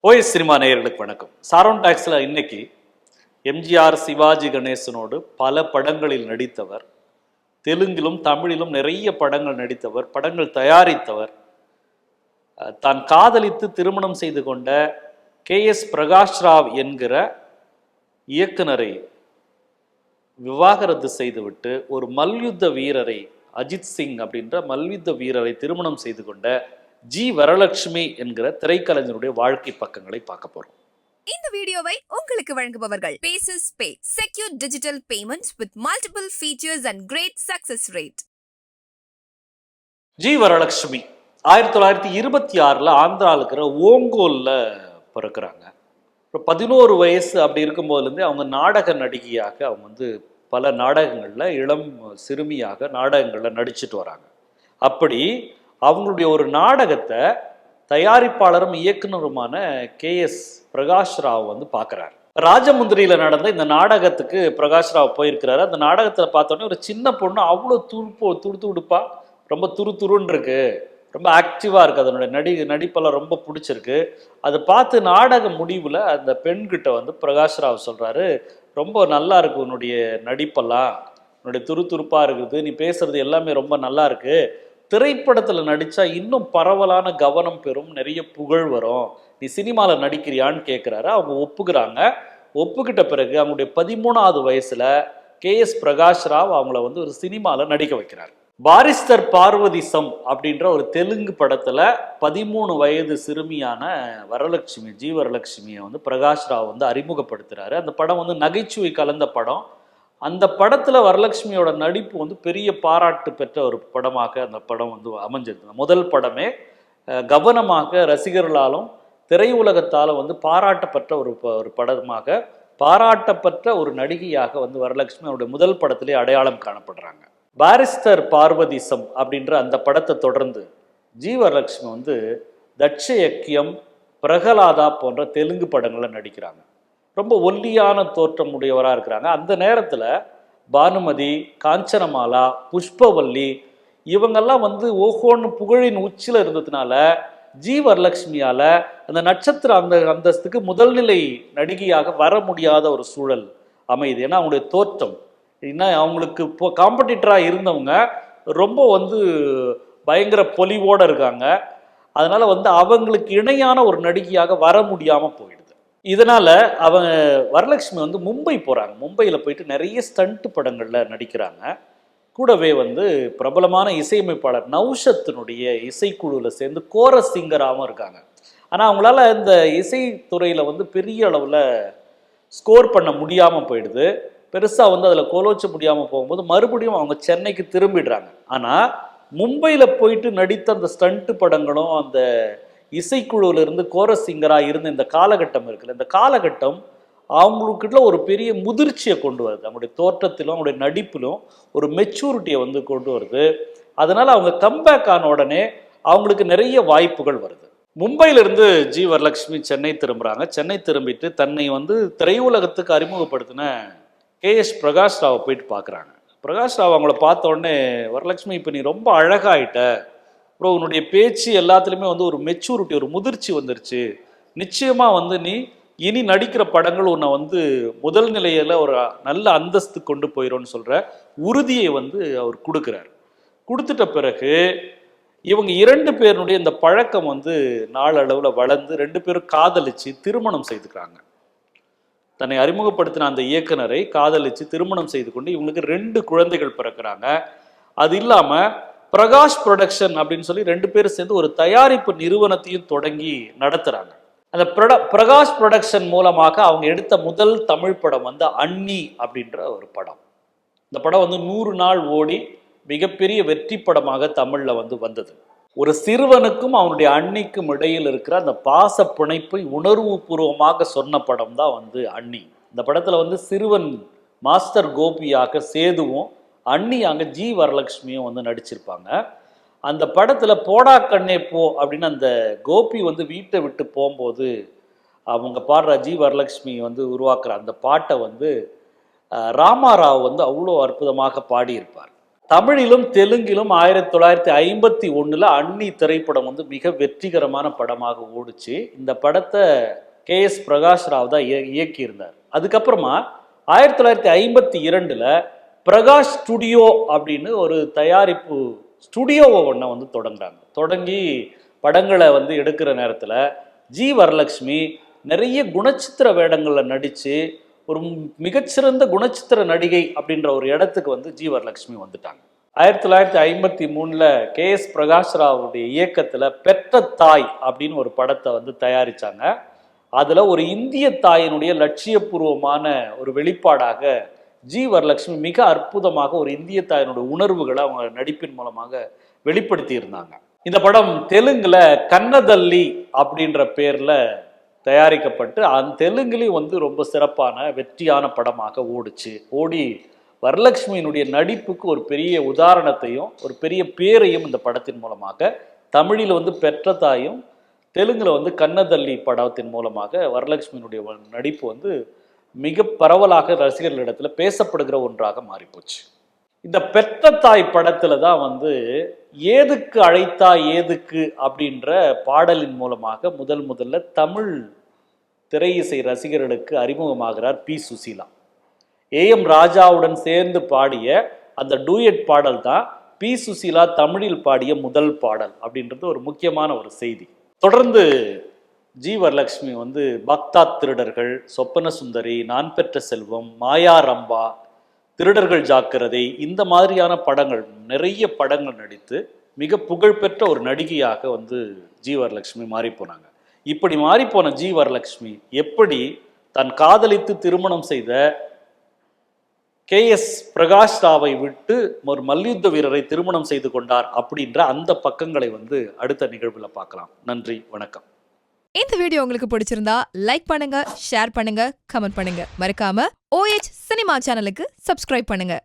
OS cinema நேயர்களுக்கு வணக்கம். Sharon டாக்ஸில் இன்னைக்கு எம்ஜிஆர் சிவாஜி கணேசனோடு பல படங்களில் நடித்தவர், தெலுங்கிலும் தமிழிலும் நிறைய படங்கள் நடித்தவர், படங்கள் தயாரித்தவர், தான் காதலித்து திருமணம் செய்து கொண்ட KS பிரகாஷ் ராவ் என்கிற இயக்குனரை விவாகரத்து செய்துவிட்டு ஒரு மல்யுத்த வீரரை, அஜித் சிங் அப்படின்ற மல்யுத்த வீரரை திருமணம் செய்து கொண்ட ஜி வரலட்சுமி என்கிற திரைக்கலைஞருடைய வாழ்க்கை பக்கங்களை பார்க்க போறோம். இந்த வீடியோவை உங்களுக்கு வழங்குபவர்கள் பேசஸ் பே, secure digital payments with multiple features and great success rate. G Varalakshmi 1926 ஆந்திராவில் இருக்கிற ஓங்கோல்ல பிறக்கிறாங்க. 11 வயசு அப்படி இருக்கும்போதுலேருந்தே அவங்க நாடக நடிகையாக அவங்க பல நாடகங்களில் இளம் சிறுமியாக நாடகங்களில் நடிச்சுட்டு வராங்க. அப்படி அவங்களுடைய ஒரு நாடகத்தை தயாரிப்பாளரும் இயக்குனருமான KS பிரகாஷ் ராவ் பார்க்குறாரு. ராஜமுந்திரியில் நடந்த இந்த நாடகத்துக்கு பிரகாஷ் ராவ் போயிருக்கிறாரு. அந்த நாடகத்தில் பார்த்தோன்னே ஒரு சின்ன பொண்ணு அவ்வளோ துடுப்பா, ரொம்ப துருன்னு இருக்கு, ரொம்ப ஆக்டிவாக இருக்குது, அதனுடைய நடிப்பெல்லாம் ரொம்ப பிடிச்சிருக்கு. அதை பார்த்து நாடக முடிவில் அந்த பெண்கிட்ட பிரகாஷ் ராவ் சொல்கிறாரு, ரொம்ப நல்லா இருக்கு உன்னுடைய நடிப்பெல்லாம், உன்னுடைய துருப்பாக இருக்குது, நீ பேசுறது எல்லாமே ரொம்ப நல்லா இருக்கு, திரைப்படத்தில் நடித்தா இன்னும் பரவலான கவனம் பெறும், நிறைய புகழ் வரும், நீ சினிமாவில் நடிக்கிறியான்னு கேட்குறாரு. அவங்க ஒப்புக்கிறாங்க. ஒப்புக்கிட்ட பிறகு அவங்களுடைய 13வது வயசில் KS பிரகாஷ் ராவ் அவங்கள ஒரு சினிமாவில் நடிக்க வைக்கிறார். பாரிஸ்டர் பார்வதிசம் அப்படின்ற ஒரு தெலுங்கு படத்தில் 13 வயது சிறுமியான வரலட்சுமி, ஜி வரலட்சுமியை பிரகாஷ் ராவ் அறிமுகப்படுத்துகிறாரு. அந்த படம் நகைச்சுவை கலந்த படம். அந்த படத்தில் வரலட்சுமியோட நடிப்பு பெரிய பாராட்டு பெற்ற ஒரு படமாக அந்த படம் அமைஞ்சது. முதல் படமே கவனமாக ரசிகர்களாலும் திரையுலகத்தால் பாராட்டப்பட்ட ஒரு படமாக, பாராட்டப்பட்ட ஒரு நடிகையாக வரலட்சுமி அவருடைய முதல் படத்திலே அடையாளம் காணப்படுறாங்க. பாரிஸ்டர் பார்வதிசம் அப்படின்ற அந்த படத்தை தொடர்ந்து ஜி வரலட்சுமி தட்சயக்கியம், பிரகலாதா போன்ற தெலுங்கு படங்களில் நடிக்கிறாங்க. ரொம்ப ஒல்லியான தோற்றம் உடையவராக இருக்கிறாங்க. அந்த நேரத்தில் பானுமதி, காஞ்சனமாலா, புஷ்பவல்லி இவங்கெல்லாம் ஓஹோன்னு புகழின் உச்சியில் இருந்ததுனால ஜி வரலட்சுமியால் அந்த நட்சத்திர அந்தஸ்துக்கு முதல்நிலை நடிகையாக வர முடியாத ஒரு சூழல் அமையுது. ஏன்னா அவங்களுடைய தோற்றம், இன்னும் அவங்களுக்கு இப்போ காம்படிட்டராக இருந்தவங்க ரொம்ப பயங்கர பொலிவோடு இருக்காங்க. அதனால் அவங்களுக்கு இணையான ஒரு நடிகையாக வர முடியாமல் போயிடுது. இதனால் அவங்க வரலட்சுமி மும்பை போகிறாங்க. மும்பையில் போயிட்டு நிறைய ஸ்டண்ட் படங்களில் நடிக்கிறாங்க. கூடவே பிரபலமான இசையமைப்பாளர் நௌஷத்தினுடைய இசைக்குழுவில் சேர்ந்து கோரஸ் சிங்கராகவும் இருக்காங்க. ஆனால் அவங்களால இந்த இசைத்துறையில் பெரிய அளவில் ஸ்கோர் பண்ண முடியாமல் போயிடுது. பெருசாக அதில் கோலோச்ச முடியாமல் போகும்போது மறுபடியும் அவங்க சென்னைக்கு திரும்பிடுறாங்க. ஆனால் மும்பையில் போயிட்டு நடித்த அந்த ஸ்டண்ட்டு படங்களும் அந்த இசைக்குழுவிலிருந்து கோரஸ் சிங்கராக இருந்த இந்த காலகட்டம் இருக்குல்ல, இந்த காலகட்டம் அவங்களுக்குள்ள ஒரு பெரிய முதிர்ச்சியை கொண்டு வருது. அவங்களுடைய தோற்றத்திலும் அவங்களுடைய நடிப்பிலும் ஒரு மெச்சூரிட்டியை கொண்டு வருது. அதனால் அவங்க கம்பேக் ஆன உடனே அவங்களுக்கு நிறைய வாய்ப்புகள் வருது. மும்பையிலிருந்து ஜி வரலட்சுமி சென்னை திரும்புகிறாங்க. சென்னை திரும்பிட்டு தன்னை திரையுலகத்துக்கு அறிமுகப்படுத்தின KS பிரகாஷ் ராவை போயிட்டு பார்க்குறாங்க. பிரகாஷ் ராவ் அவங்கள பார்த்த உடனே, வரலட்சுமி இப்போ நீ ரொம்ப அழகாயிட்ட, அப்புறம் உன்னுடைய பேச்சு எல்லாத்துலேயுமே ஒரு மெச்சூரிட்டி, ஒரு முதிர்ச்சி வந்துருச்சு, நிச்சயமாக நீ இனி நடிக்கிற படங்கள் உன்னை முதல் நிலையில் ஒரு நல்ல அந்தஸ்து கொண்டு போயிடும்னு சொல்கிற உறுதியை அவர் கொடுக்குறார். கொடுத்துட்ட பிறகு இவங்க 2 பேருடைய இந்த பழக்கம் நாளளவில் வளர்ந்து 2 பேரும் காதலிச்சு திருமணம் செய்துக்கிறாங்க. தன்னை அறிமுகப்படுத்தின அந்த இயக்குனரை காதலிச்சு திருமணம் செய்து கொண்டு இவங்களுக்கு 2 குழந்தைகள் பிறக்கிறாங்க. அது இல்லாமல் பிரகாஷ் ப்ரொடக்ஷன் அப்படின்னு சொல்லி 2 பேரும் சேர்ந்து ஒரு தயாரிப்பு நிறுவனத்தையும் தொடங்கி நடத்துகிறாங்க. அந்த பிரகாஷ் ப்ரொடக்ஷன் மூலமாக அவங்க எடுத்த முதல் தமிழ் படம் அண்ணி அப்படின்ற ஒரு படம். இந்த படம் 100 நாள் ஓடி மிகப்பெரிய வெற்றி படமாக தமிழில் வந்தது. ஒரு சிறுவனுக்கும் அவனுடைய அண்ணிக்கும் இடையில் இருக்கிற அந்த பாச பிணைப்பை உணர்வு பூர்வமாக சொன்ன படம் தான் அண்ணி. இந்த படத்தில் சிறுவன் மாஸ்டர் கோபியாக சேதுவும், அண்ணியாங்க ஜி வரலட்சுமியும் நடிச்சிருப்பாங்க. அந்த படத்தில் போடா கண்ணே போ அப்படின்னு அந்த கோபி வீட்டை விட்டு போகும்போது அவங்க பாடுற ஜி வரலட்சுமி உருவாக்குற அந்த பாட்டை ராமாராவ் அவ்வளோ அற்புதமாக பாடியிருப்பார். தமிழிலும் தெலுங்கிலும் 1951 அன்னி திரைப்படம் வந்து மிக வெற்றிகரமான படமாக ஓடுச்சு. இந்த படத்தை KS பிரகாஷ் ராவ் தான் இயக்கியிருந்தார். அதுக்கப்புறமா 1952 பிரகாஷ் ஸ்டுடியோ அப்படின்னு ஒரு தயாரிப்பு ஸ்டுடியோவை ஒன்றை வந்து தொடங்குறாங்க. தொடங்கி படங்களை வந்து எடுக்கிற நேரத்தில் ஜி வரலட்சுமி நிறைய குணச்சித்திர வேடங்களில் நடித்து ஒரு மிகச்சிறந்த குணச்சித்திர நடிகை அப்படின்ற ஒரு இடத்துக்கு வந்து ஜி வரலட்சுமி வந்துட்டாங்க. 1953 KS பிரகாஷ் ராவுடைய இயக்கத்தில் பெற்ற தாய் அப்படின்னு ஒரு படத்தை வந்து தயாரித்தாங்க. அதில் ஒரு இந்திய தாயினுடைய லட்சியபூர்வமான ஒரு வெளிப்பாடாக ஜி வரலட்சுமி மிக அற்புதமாக ஒரு இந்திய தாயினுடைய உணர்வுகளை அவங்க நடிப்பின் மூலமாக வெளிப்படுத்தி இருந்தாங்க. இந்த படம் தெலுங்குல கன்னதல்லி அப்படின்ற பேர்ல தயாரிக்கப்பட்டு அந்த தெலுங்குலையும் வந்து ரொம்ப சிறப்பான வெற்றியான படமாக ஓடி வரலட்சுமியினுடைய நடிப்புக்கு ஒரு பெரிய உதாரணத்தையும் ஒரு பெரிய பேரையும் இந்த படத்தின் மூலமாக தமிழில் வந்து பெற்ற தாயும் தெலுங்குல வந்து கன்னதல்லி படத்தின் மூலமாக வரலட்சுமியினுடைய நடிப்பு வந்து மிக பரவலாக ரசிகர்களிடத்துல பேசப்படுகிற ஒன்றாக மாறிப்போச்சு. இந்த பெற்ற தாய் படத்துல தான் வந்து ஏதுக்கு அழைத்தா ஏதுக்கு அப்படின்ற பாடலின் மூலமாக முதல்ல தமிழ் திரை இசை ரசிகர்களுக்கு அறிமுகமாகிறார் பி சுசீலா. AM ராஜாவுடன் சேர்ந்து பாடிய அந்த டூயட் பாடல் தான் பி சுசீலா தமிழில் பாடிய முதல் பாடல் அப்படின்றது ஒரு முக்கியமான ஒரு செய்தி. தொடர்ந்து ஜி வரலட்சுமி வந்து பாக்தாத் திருடர்கள், சொப்பன சுந்தரி, நான் பெற்ற செல்வம், மாயா ரம்பா, திருடர்கள் ஜாக்கிரதை, இந்த மாதிரியான படங்கள் நிறைய படங்கள் நடித்து மிக புகழ்பெற்ற ஒரு நடிகையாக வந்து ஜி வரலட்சுமி மாறி போனாங்க. இப்படி மாறிப்போன ஜி வரலட்சுமி எப்படி தன் காதலித்து திருமணம் செய்த KS பிரகாஷ் ராவை விட்டு ஒரு மல்யுத்த வீரரை திருமணம் செய்து கொண்டார் அப்படின்ற அந்த பக்கங்களை வந்து அடுத்த நிகழ்வில் பார்க்கலாம். நன்றி, வணக்கம். இந்த வீடியோ உங்களுக்கு பிடிச்சிருந்தா லைக் பண்ணுங்க, ஷேர் பண்ணுங்க, கமெண்ட் பண்ணுங்க. மறக்காம OH சினிமா சேனலுக்கு சப்ஸ்கிரைப் பண்ணுங்க.